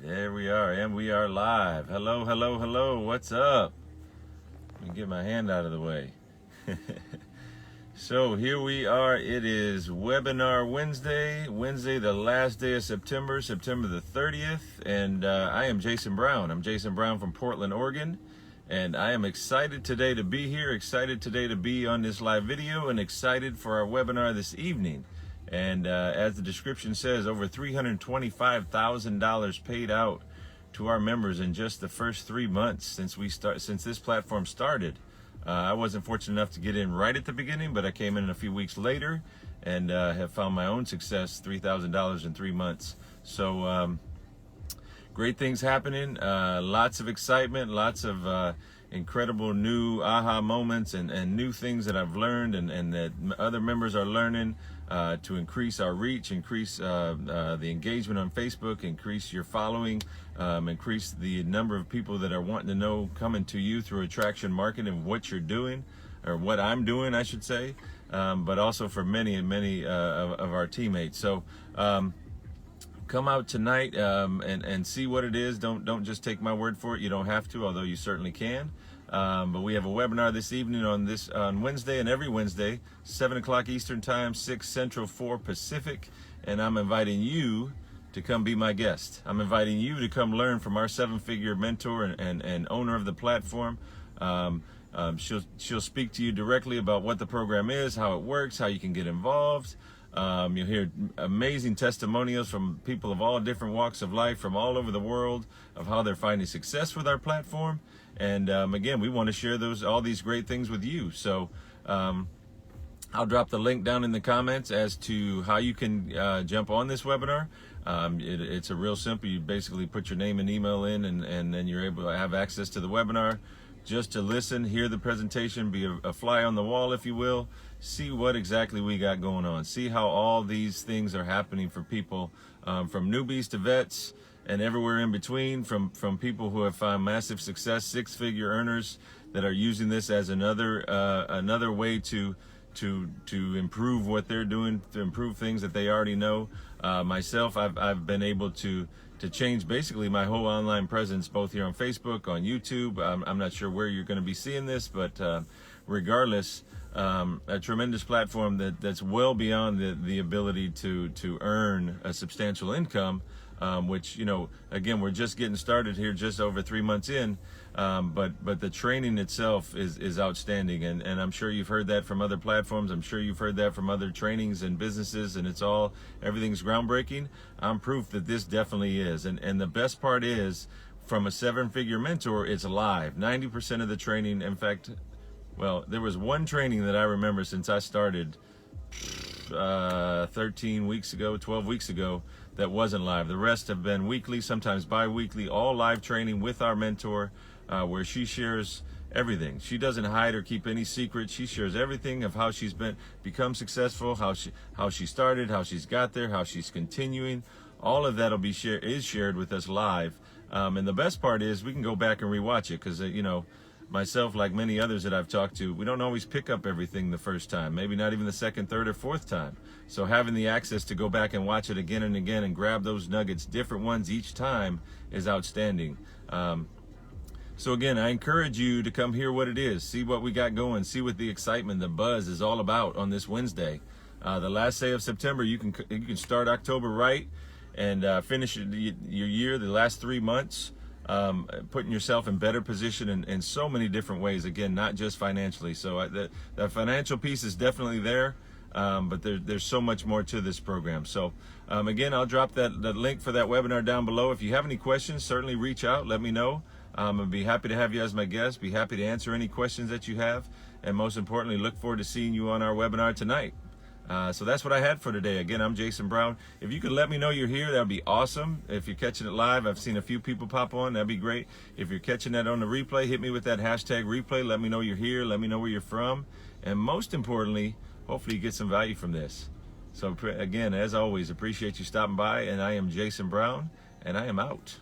There we are, and we are live. Hello, hello, hello. What's up? Let me get my hand out of the way. So here we are. It is Webinar Wednesday, the last day of September the 30th. And I am Jason Brown. I'm Jason Brown from Portland, Oregon. And I am excited today to be here, excited today to be on this live video, and excited for our webinar this evening. And as the description says, over $325,000 paid out to our members in just the first 3 months since this platform started. I wasn't fortunate enough to get in right at the beginning, but I came in a few weeks later and have found my own success, $3,000 in 3 months. So great things happening, lots of excitement, lots of incredible new aha moments and new things that I've learned and that other members are learning to increase our reach, increase the engagement on Facebook, increase your following, increase the number of people that are wanting to know, coming to you through attraction marketing, what you're doing, or what I'm doing, I should say, but also for many of our teammates. So come out tonight and see what it is. Don't just take my word for it. You don't have to, although you certainly can. But we have a webinar this evening on Wednesday, and every Wednesday, 7 o'clock Eastern Time, 6 Central, 4 Pacific, and I'm inviting you to come be my guest. I'm inviting you to come learn from our 7-figure mentor and owner of the platform. She'll speak to you directly about what the program is, how it works, how you can get involved. You'll hear amazing testimonials from people of all different walks of life from all over the world of how they're finding success with our platform. And again, we want to share all these great things with you. So I'll drop the link down in the comments as to how you can jump on this webinar. It's a real simple. You basically put your name and email in, and then you're able to have access to the webinar just to listen, hear the presentation, be a fly on the wall, if you will, see what exactly we got going on, see how all these things are happening for people, from newbies to vets and everywhere in between, from people who have found massive success, 6-figure earners that are using this as another way to improve what they're doing, to improve things that they already know. Myself, I've been able to change basically my whole online presence, both here on Facebook, on YouTube. I'm not sure where you're going to be seeing this, but regardless, a tremendous platform that's well beyond the ability to earn a substantial income, which, again, we're just getting started here, just over 3 months in, but the training itself is outstanding, and I'm sure you've heard that from other platforms. I'm sure you've heard that from other trainings and businesses, and everything's groundbreaking. I'm proof that this definitely is, and the best part is, from a 7-figure mentor, it's live. 90% of the training, in fact, well, there was one training that I remember since I started 13 weeks ago, 12 weeks ago, that wasn't live. The rest have been weekly, sometimes bi-weekly, all live training with our mentor, where she shares everything. She doesn't hide or keep any secrets. She shares everything of how she's become successful, how she started, how she's got there, how she's continuing. All of that is shared with us live. And the best part is we can go back and rewatch it, because myself, like many others that I've talked to, we don't always pick up everything the first time, maybe not even the second, third, or fourth time. So having the access to go back and watch it again and again and grab those nuggets, different ones each time, is outstanding. So again, I encourage you to come hear what it is, see what we got going, see what the excitement, the buzz is all about on this Wednesday. The last day of September, you can start October right and finish your year, the last 3 months, putting yourself in better position in so many different ways. Again, not just financially. So the financial piece is definitely there, but there's so much more to this program. So again, I'll drop that link for that webinar down below. If you have any questions, certainly reach out, let me know. I'd be happy to have you as my guest, be happy to answer any questions that you have, and most importantly, look forward to seeing you on our webinar tonight. So that's what I had for today. Again, I'm Jason Brown. If you could let me know you're here, that would be awesome. If you're catching it live, I've seen a few people pop on. That'd be great. If you're catching that on the replay, hit me with that hashtag replay. Let me know you're here. Let me know where you're from. And most importantly, hopefully you get some value from this. So again, as always, appreciate you stopping by. And I am Jason Brown, and I am out.